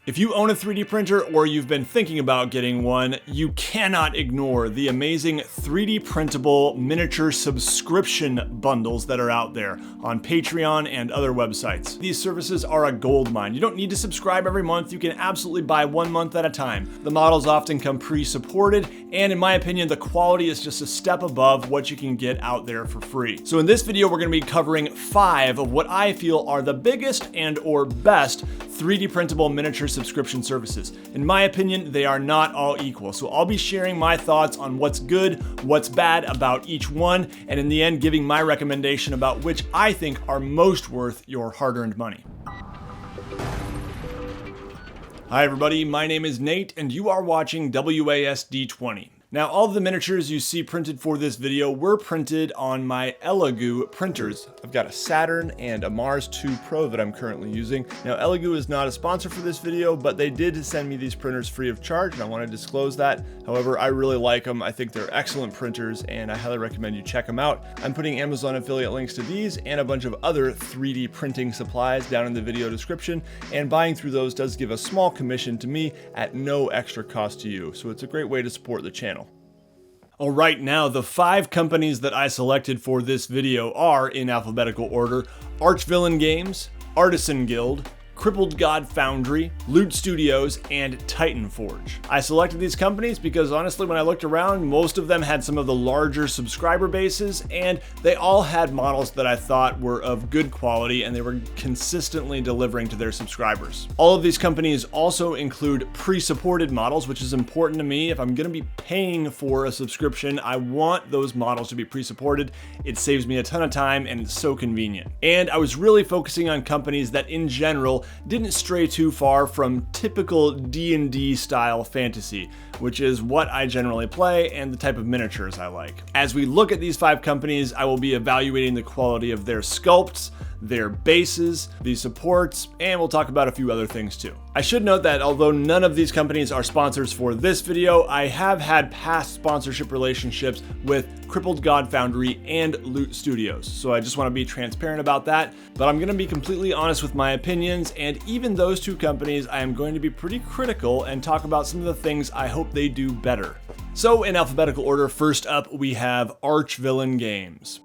If you own a 3D printer or you've been thinking about getting one, you cannot ignore the amazing 3D printable miniature subscription bundles that are out there on Patreon and other websites. These services are a goldmine. You don't need to subscribe every month. You can absolutely buy 1 month at a time. The models often come pre-supported, and in my opinion, the quality is just a step above what you can get out there for free. So in this video, we're going to be covering 5 of what I feel are the biggest and or best 3D printable miniature subscription services. In my opinion, they are not all equal. So I'll be sharing my thoughts on what's good, what's bad about each one, and in the end, giving my recommendation about which I think are most worth your hard-earned money. Hi everybody, my name is Nate, and you are watching WASD20. Now, all of the miniatures you see printed for this video were printed on my Elegoo printers. I've got a Saturn and a Mars 2 Pro that I'm currently using. Now, Elegoo is not a sponsor for this video, but they did send me these printers free of charge, and I want to disclose that. However, I really like them. I think they're excellent printers, and I highly recommend you check them out. I'm putting Amazon affiliate links to these and a bunch of other 3D printing supplies down in the video description, and buying through those does give a small commission to me at no extra cost to you, so it's a great way to support the channel. All right, now the 5 companies that I selected for this video are, in alphabetical order, Archvillain Games, Artisan Guild, Crippled God Foundry, Loot Studios, and Titan Forge. I selected these companies because honestly, when I looked around, most of them had some of the larger subscriber bases, and they all had models that I thought were of good quality and they were consistently delivering to their subscribers. All of these companies also include pre-supported models, which is important to me. If I'm going to be paying for a subscription, I want those models to be pre-supported. It saves me a ton of time and it's so convenient. And I was really focusing on companies that in general didn't stray too far from typical D&D style fantasy, which is what I generally play and the type of miniatures I like. As we look at these 5 companies, I will be evaluating the quality of their sculpts, their bases, the supports, and we'll talk about a few other things too. I should note that although none of these companies are sponsors for this video, I have had past sponsorship relationships with Crippled God Foundry and Loot Studios. So I just want to be transparent about that, but I'm going to be completely honest with my opinions, and even those 2 companies, I am going to be pretty critical and talk about some of the things I hope they do better. So in alphabetical order, first up we have Archvillain Games.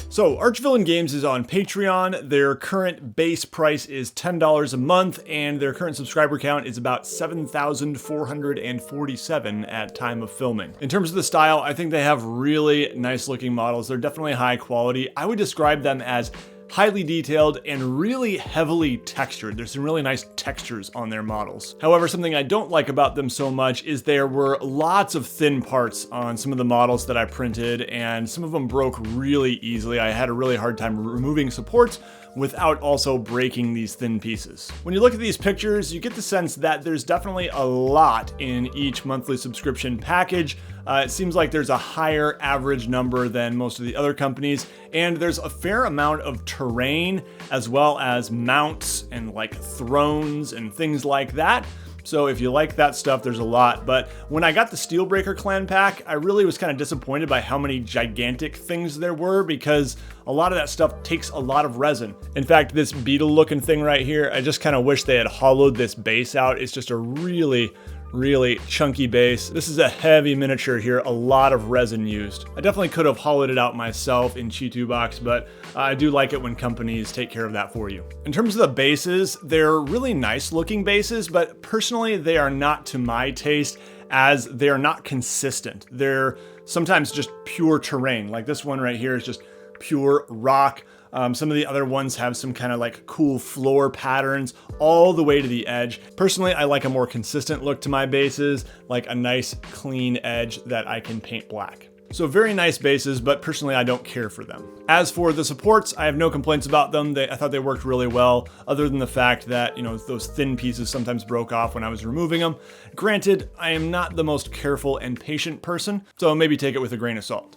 So Archvillain Games is on Patreon. Their current base price is $10 a month, and their current subscriber count is about 7,447 at time of filming. In terms of the style, I think they have really nice looking models. They're definitely high quality. I would describe them as highly detailed and really heavily textured. There's some really nice textures on their models. However, something I don't like about them so much is there were lots of thin parts on some of the models that I printed, and some of them broke really easily. I had a really hard time removing supports without also breaking these thin pieces. When you look at these pictures, you get the sense that there's definitely a lot in each monthly subscription package. It seems like there's a higher average number than most of the other companies, and there's a fair amount of terrain as well as mounts and like thrones and things like that. So if you like that stuff, there's a lot. But when I got the Steelbreaker clan pack, I really was kind of disappointed by how many gigantic things there were, because a lot of that stuff takes a lot of resin. In fact, this beetle looking thing right here, I just kind of wish they had hollowed this base out. It's just a really chunky base. This is a heavy miniature here, a lot of resin used. I definitely could have hollowed it out myself in Chi2 box, but I do like it when companies take care of that for you. In terms of the bases, they're really nice looking bases, but personally they are not to my taste, as they are not consistent. They're sometimes just pure terrain. Like this one right here is just pure rock. Some of the other ones have some kind of like cool floor patterns all the way to the edge. Personally, I like a more consistent look to my bases, like a nice clean edge that I can paint black. So very nice bases, but personally I don't care for them. As for the supports, I have no complaints about them. I thought they worked really well, other than the fact that, you know, those thin pieces sometimes broke off when I was removing them. Granted, I am not the most careful and patient person, so maybe take it with a grain of salt.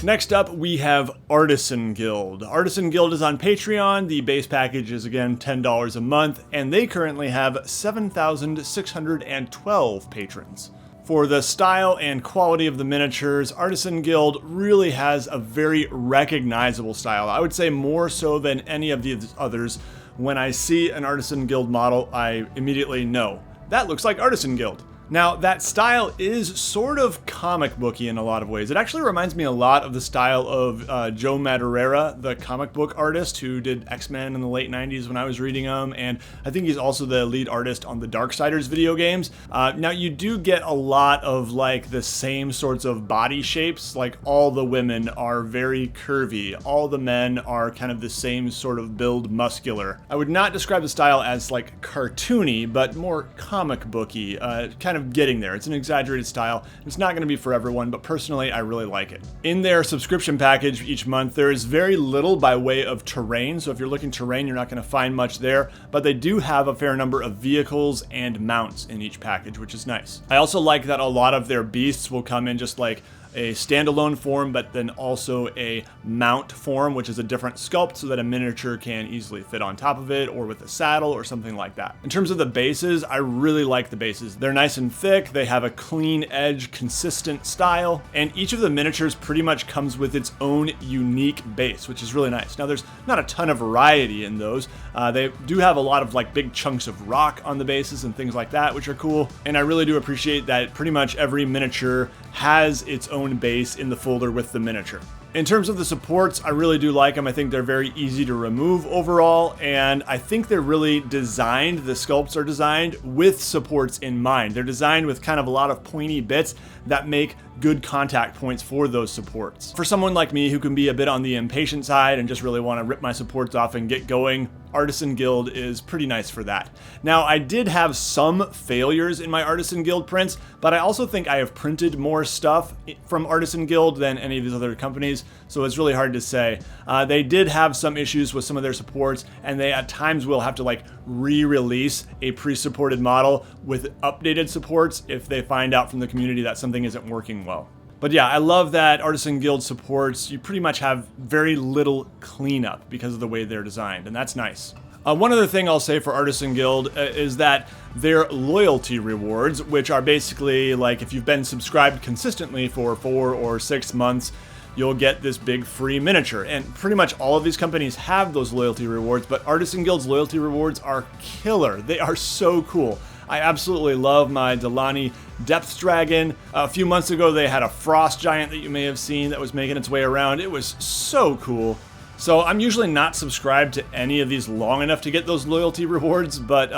Next up, we have Artisan Guild. Artisan Guild is on Patreon. The base package is again $10 a month, and they currently have 7,612 patrons. For the style and quality of the miniatures, Artisan Guild really has a very recognizable style. I would say more so than any of the others. When I see an Artisan Guild model, I immediately know that looks like Artisan Guild. Now, that style is sort of comic booky in a lot of ways. It actually reminds me a lot of the style of Joe Madureira, the comic book artist who did X-Men in the late 90s when I was reading them, and I think he's also the lead artist on the Darksiders video games. Now, you do get a lot of like the same sorts of body shapes, like all the women are very curvy, all the men are kind of the same sort of build, muscular. I would not describe the style as like cartoony, but more comic booky, kind of getting there. It's an exaggerated style. It's not going to be for everyone, but personally, I really like it. In their subscription package each month, there is very little by way of terrain. So if you're looking terrain, you're not going to find much there, but they do have a fair number of vehicles and mounts in each package, which is nice. I also like that a lot of their beasts will come in just like a standalone form, but then also a mount form, which is a different sculpt so that a miniature can easily fit on top of it or with a saddle or something like that. In terms of the bases, I really like the bases. They're nice and thick, they have a clean edge, consistent style, and each of the miniatures pretty much comes with its own unique base, which is really nice. Now, there's not a ton of variety in those. They do have a lot of like big chunks of rock on the bases and things like that, which are cool. And I really do appreciate that pretty much every miniature has its own base in the folder with the miniature. In terms of the supports, I really do like them. I think they're very easy to remove overall, and I think they're really designed, the sculpts are designed with supports in mind. They're designed with kind of a lot of pointy bits that make good contact points for those supports. For someone like me who can be a bit on the impatient side and just really want to rip my supports off and get going, Artisan Guild is pretty nice for that. Now, I did have some failures in my Artisan Guild prints, but I also think I have printed more stuff from Artisan Guild than any of these other companies, so it's really hard to say. They did have some issues with some of their supports, and they at times will have to like re-release a pre-supported model with updated supports if they find out from the community that something isn't working well. But yeah, I love that Artisan Guild supports, you pretty much have very little cleanup because of the way they're designed, and that's nice. One other thing I'll say for Artisan Guild is that their loyalty rewards, which are basically like if you've been subscribed consistently for 4 or 6 months, you'll get this big free miniature. And pretty much all of these companies have those loyalty rewards, but Artisan Guild's loyalty rewards are killer. They are so cool. I absolutely love my Delani Depth Dragon. A few months ago, they had a Frost Giant that you may have seen that was making its way around. It was so cool. So I'm usually not subscribed to any of these long enough to get those loyalty rewards, but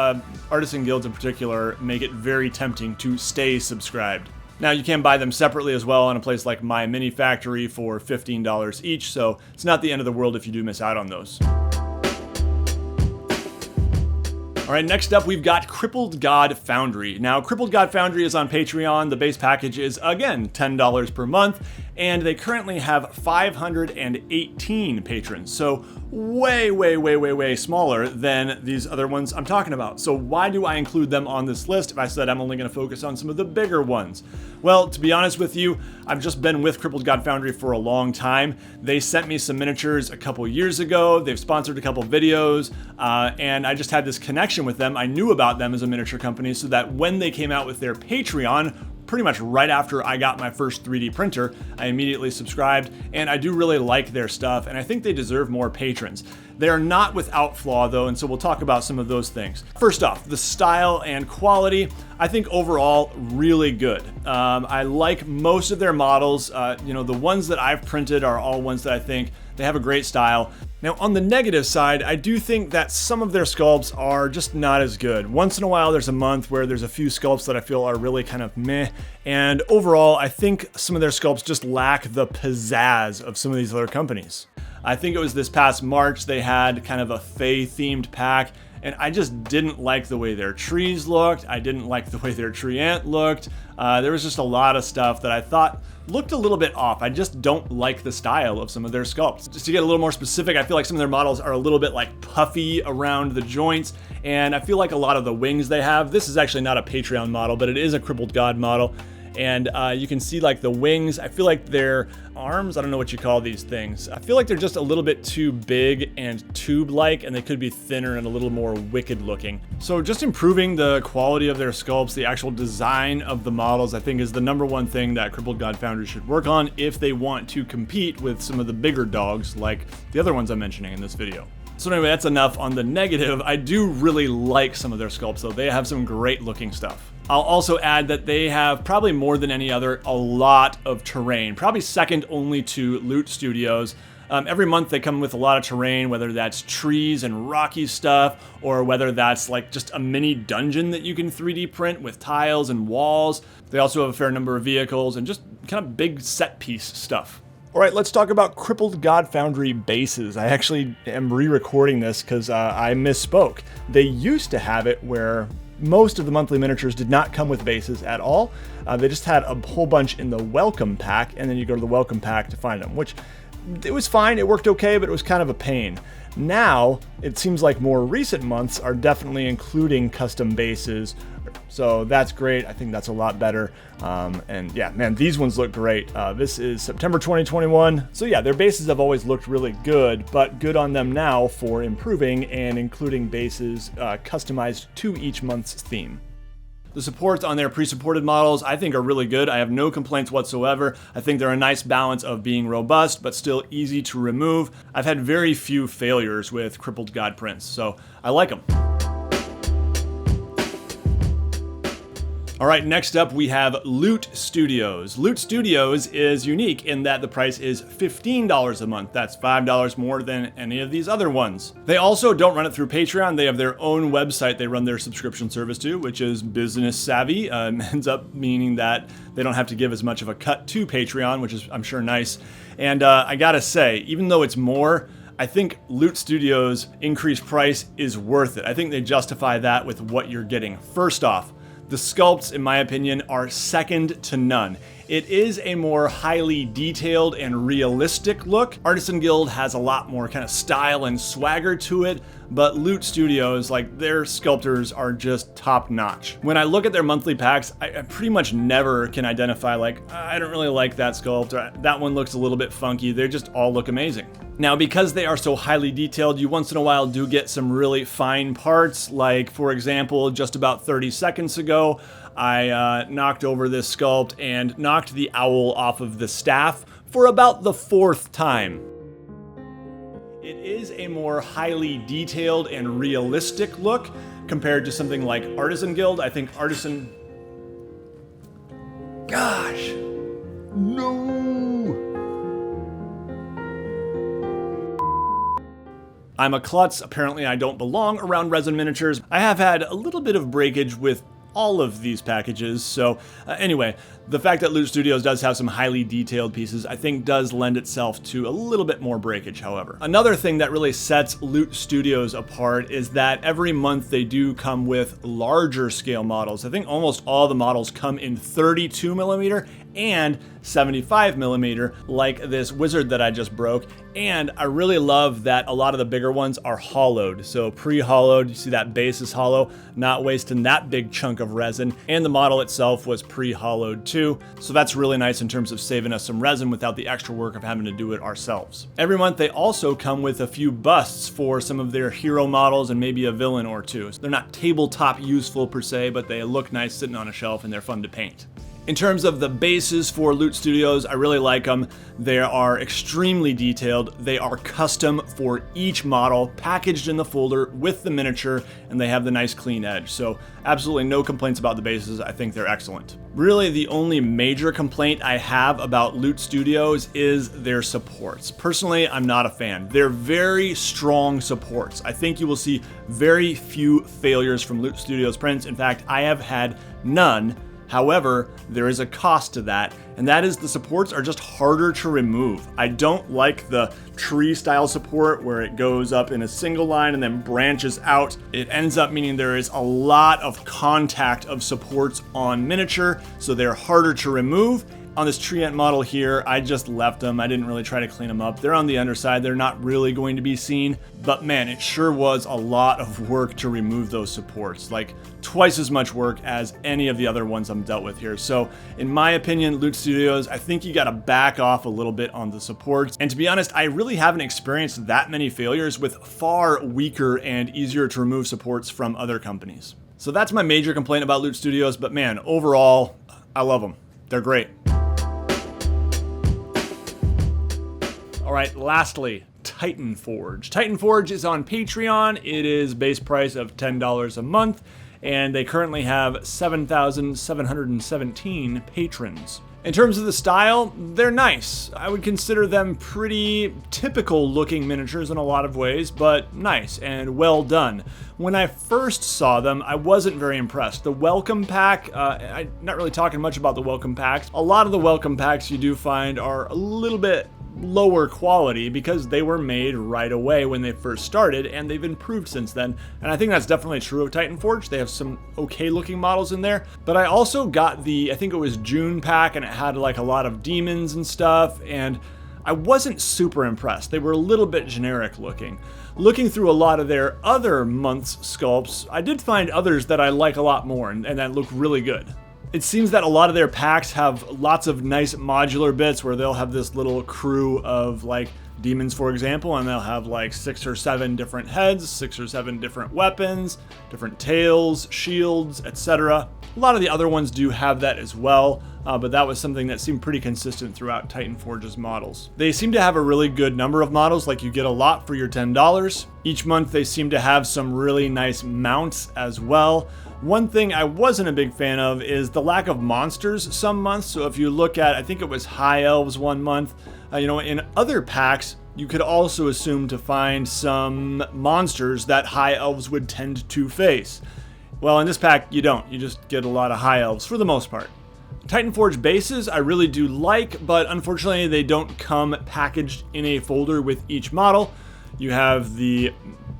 Artisan Guilds in particular make it very tempting to stay subscribed. Now, you can buy them separately as well on a place like My Mini Factory for $15 each, so it's not the end of the world if you do miss out on those. All right, next up, we've got Crippled God Foundry. Now, Crippled God Foundry is on Patreon. The base package is, again, $10 per month, and they currently have 518 patrons, so way smaller than these other ones I'm talking about. So why do I include them on this list if I said I'm only going to focus on some of the bigger ones? Well, to be honest with you, I've just been with Crippled God Foundry for a long time. They sent me some miniatures a couple years ago. They've sponsored a couple videos, and I just had this connection with them. I knew about them as a miniature company so that when they came out with their Patreon, pretty much right after I got my first 3D printer, I immediately subscribed, and I do really like their stuff, and I think they deserve more patrons. They are not without flaw though, and so we'll talk about some of those things. First off, the style and quality, I think overall really good. I like most of their models. The ones that I've printed are all ones that I think they have a great style. Now, on the negative side, I do think that some of their sculpts are just not as good. Once in a while, there's a month where there's a few sculpts that I feel are really kind of meh, and overall, I think some of their sculpts just lack the pizzazz of some of these other companies. I think it was this past March, they had kind of a Fae-themed pack, and I just didn't like the way their trees looked. I didn't like the way their tree ant looked. There was just a lot of stuff that I thought looked a little bit off. I just don't like the style of some of their sculpts. Just to get a little more specific, I feel like some of their models are a little bit like puffy around the joints, and I feel like a lot of the wings they have, this is actually not a Patreon model, but it is a Crippled God model, And you can see like the wings. I feel like their arms, I don't know what you call these things. I feel like they're just a little bit too big and tube-like, and they could be thinner and a little more wicked looking. So just improving the quality of their sculpts, the actual design of the models, I think is the #1 thing that Crippled God Foundry should work on if they want to compete with some of the bigger dogs like the other ones I'm mentioning in this video. So anyway, that's enough on the negative. I do really like some of their sculpts though. They have some great looking stuff. I'll also add that they have, probably more than any other, a lot of terrain, probably second only to Loot Studios. Every month they come with a lot of terrain, whether that's trees and rocky stuff, or whether that's like just a mini dungeon that you can 3D print with tiles and walls. They also have a fair number of vehicles and just kind of big set piece stuff. All right, let's talk about Crippled God Foundry bases. I actually am re-recording this because I misspoke. They used to have it where most of the monthly miniatures did not come with bases at all. They just had a whole bunch in the welcome pack, and then you go to the welcome pack to find them, which it was fine, it worked okay, but it was kind of a pain. Now, it seems like more recent months are definitely including custom bases, so that's great. I think that's a lot better. And yeah, man, these ones look great. This is September 2021. So yeah, their bases have always looked really good, but good on them now for improving and including bases customized to each month's theme. The supports on their pre-supported models I think are really good. I have no complaints whatsoever. I think they're a nice balance of being robust but still easy to remove. I've had very few failures with Crippled God prints, so I like them. All right, next up we have Loot Studios. Loot Studios is unique in that the price is $15 a month. That's $5 more than any of these other ones. They also don't run it through Patreon. They have their own website they run their subscription service to, which is business savvy. Ends up meaning that they don't have to give as much of a cut to Patreon, which is, I'm sure, nice. And I gotta say, even though it's more, I think Loot Studios' increased price is worth it. I think they justify that with what you're getting. First off, the sculpts, in my opinion, are second to none. It is a more highly detailed and realistic look. Artisan Guild has a lot more kind of style and swagger to it, but Loot Studios, like, their sculptors are just top notch. When I look at their monthly packs, I pretty much never can identify like, I don't really like that sculpt, or that one looks a little bit funky. They just all look amazing. Now, because they are so highly detailed, you once in a while do get some really fine parts. Like, for example, just about 30 seconds ago, I knocked over this sculpt and knocked the owl off of the staff for about the 4th time. It is a more highly detailed and realistic look compared to something like Artisan Guild. I think Artisan... Gosh! No! I'm a klutz. Apparently I don't belong around resin miniatures. I have had a little bit of breakage with all of these packages, so anyway, the fact that Loot Studios does have some highly detailed pieces, I think does lend itself to a little bit more breakage, however. Another thing that really sets Loot Studios apart is that every month they do come with larger scale models. I think almost all the models come in 32mm and 75mm, like this wizard that I just broke. And I really love that a lot of the bigger ones are hollowed. So pre-hollowed, you see that base is hollow, not wasting that big chunk of resin. And the model itself was pre-hollowed too. So that's really nice in terms of saving us some resin without the extra work of having to do it ourselves. Every month they also come with a few busts for some of their hero models and maybe a villain or two. So they're not tabletop useful per se, but they look nice sitting on a shelf and they're fun to paint. In terms of the bases for Loot Studios, I really like them. They are extremely detailed. They are custom for each model, packaged in the folder with the miniature, and they have the nice clean edge. So absolutely no complaints about the bases. I think they're excellent. Really, the only major complaint I have about Loot Studios is their supports. Personally, I'm not a fan. They're very strong supports. I think you will see very few failures from Loot Studios prints. In fact, I have had none. However, there is a cost to that, and that is the supports are just harder to remove. I don't like the tree style support where it goes up in a single line and then branches out. It ends up meaning there is a lot of contact of supports on miniature, so they're harder to remove, On this tree ant model here, I just left them. I didn't really try to clean them up. They're on the underside. They're not really going to be seen, but man, it sure was a lot of work to remove those supports, like twice as much work as any of the other ones I'm dealt with here. So in my opinion, Loot Studios, I think you got to back off a little bit on the supports. And to be honest, I really haven't experienced that many failures with far weaker and easier to remove supports from other companies. So that's my major complaint about Loot Studios, but man, overall, I love them. They're great. All right, lastly, Titan Forge. Titan Forge is on Patreon. It is base price of $10 a month, and they currently have 7,717 patrons. In terms of the style, they're nice. I would consider them pretty typical looking miniatures in a lot of ways, but nice and well done. When I first saw them, I wasn't very impressed. The welcome pack, I'm not really talking much about the welcome packs. A lot of the welcome packs you do find are a little bit lower quality because they were made right away when they first started, and they've improved since then. And I think that's definitely true of Titan Forge. They have some okay looking models in there, but I also got the, I think it was June pack, and it had like a lot of demons and stuff, and I wasn't super impressed. They were a little bit generic looking. Looking through a lot of their other month's sculpts, I did find others that I like a lot more and that look really good. It seems that a lot of their packs have lots of nice modular bits where they'll have this little crew of like demons, for example, and they'll have like 6 or 7 different heads, 6 or 7 different weapons, different tails, shields, etc. A lot of the other ones do have that as well, but that was something that seemed pretty consistent throughout Titan Forge's models. They seem to have a really good number of models, like you get a lot for your $10. Each month they seem to have some really nice mounts as well. One thing I wasn't a big fan of is the lack of monsters some months. So if you look at, I think it was High Elves one month, in other packs, you could also assume to find some monsters that High Elves would tend to face. Well, in this pack, you don't. You just get a lot of High Elves for the most part. Titan Forge bases I really do like, but unfortunately they don't come packaged in a folder with each model. You have the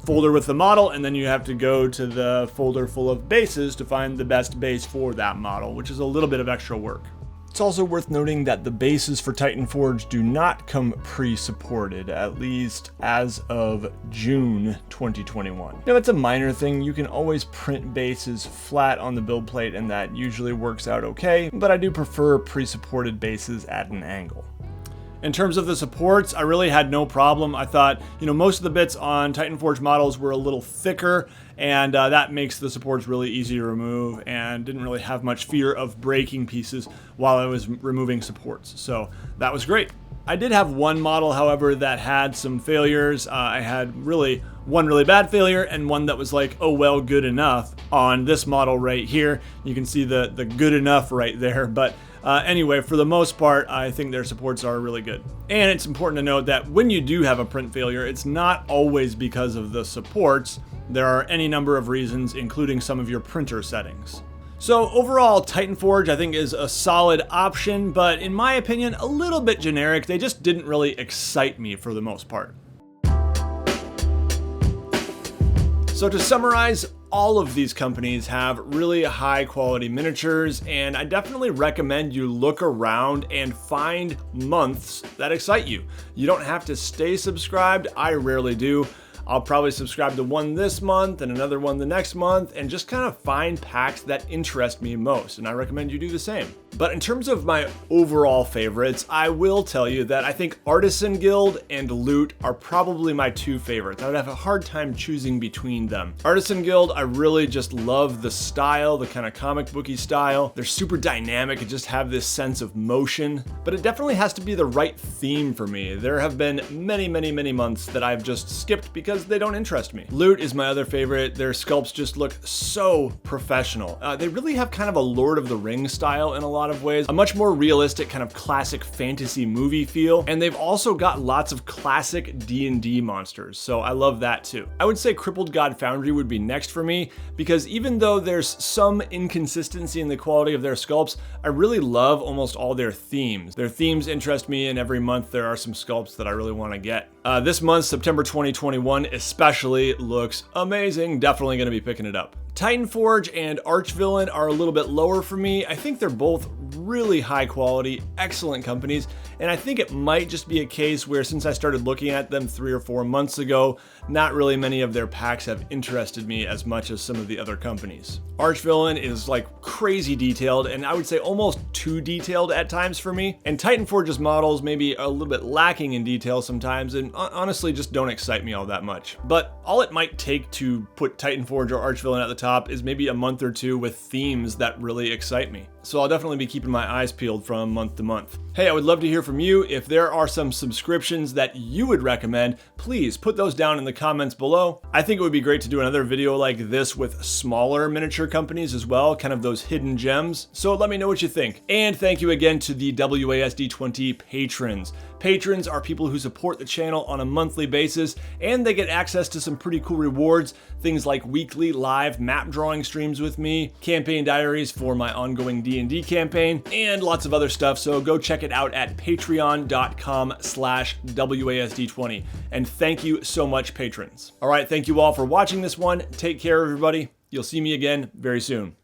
folder with the model, and then you have to go to the folder full of bases to find the best base for that model, which is a little bit of extra work. It's also worth noting that the bases for Titan Forge do not come pre-supported, at least as of June 2021. Now, it's a minor thing. You can always print bases flat on the build plate, and that usually works out okay, but I do prefer pre-supported bases at an angle. In terms of the supports, I really had no problem. I thought, most of the bits on Titan Forge models were a little thicker, and that makes the supports really easy to remove, and didn't really have much fear of breaking pieces while I was removing supports. So that was great. I did have one model, however, that had some failures. I had one really bad failure and one that was like, oh well, good enough on this model right here. You can see the good enough right there, but anyway, for the most part, I think their supports are really good. And it's important to note that when you do have a print failure, it's not always because of the supports. There are any number of reasons, including some of your printer settings. So overall, Titan Forge I think is a solid option, but in my opinion, a little bit generic. They just didn't really excite me for the most part. So to summarize, all of these companies have really high quality miniatures, and I definitely recommend you look around and find months that excite you. You don't have to stay subscribed. I rarely do. I'll probably subscribe to one this month and another one the next month, and just kind of find packs that interest me most, and I recommend you do the same. But in terms of my overall favorites, I will tell you that I think Artisan Guild and Loot are probably my 2 favorites. I would have a hard time choosing between them. Artisan Guild, I really just love the style, the kind of comic booky style. They're super dynamic and just have this sense of motion, but it definitely has to be the right theme for me. There have been many months that I've just skipped because they don't interest me. Loot is my other favorite. Their sculpts just look so professional. They really have kind of a Lord of the Rings style in a lot of ways, a much more realistic kind of classic fantasy movie feel, and they've also got lots of classic D&D monsters, so I love that too. I would say Crippled God Foundry would be next for me, because even though there's some inconsistency in the quality of their sculpts, I really love almost all their themes. Their themes interest me, and every month there are some sculpts that I really want to get. This month, September 2021 especially, looks amazing. Definitely going to be picking it up. Titan Forge and Archvillain are a little bit lower for me. I think they're both really high quality, excellent companies, and I think it might just be a case where since I started looking at them 3 or 4 months ago, not really many of their packs have interested me as much as some of the other companies. Archvillain is like crazy detailed, and I would say almost too detailed at times for me, and Titan Forge's models may be a little bit lacking in detail sometimes, and honestly just don't excite me all that much. But all it might take to put Titan Forge or Archvillain at the top is maybe a month or two with themes that really excite me. So I'll definitely be keeping my eyes peeled from month to month. Hey, I would love to hear from you. If there are some subscriptions that you would recommend, please put those down in the comments below. I think it would be great to do another video like this with smaller miniature companies as well, kind of those hidden gems. So let me know what you think. And thank you again to the WASD20 patrons. Patrons are people who support the channel on a monthly basis, and they get access to some pretty cool rewards, things like weekly live map drawing streams with me, campaign diaries for my ongoing D&D campaign, and lots of other stuff, so go check it out at patreon.com/WASD20. And thank you so much, patrons. All right, thank you all for watching this one. Take care, everybody. You'll see me again very soon.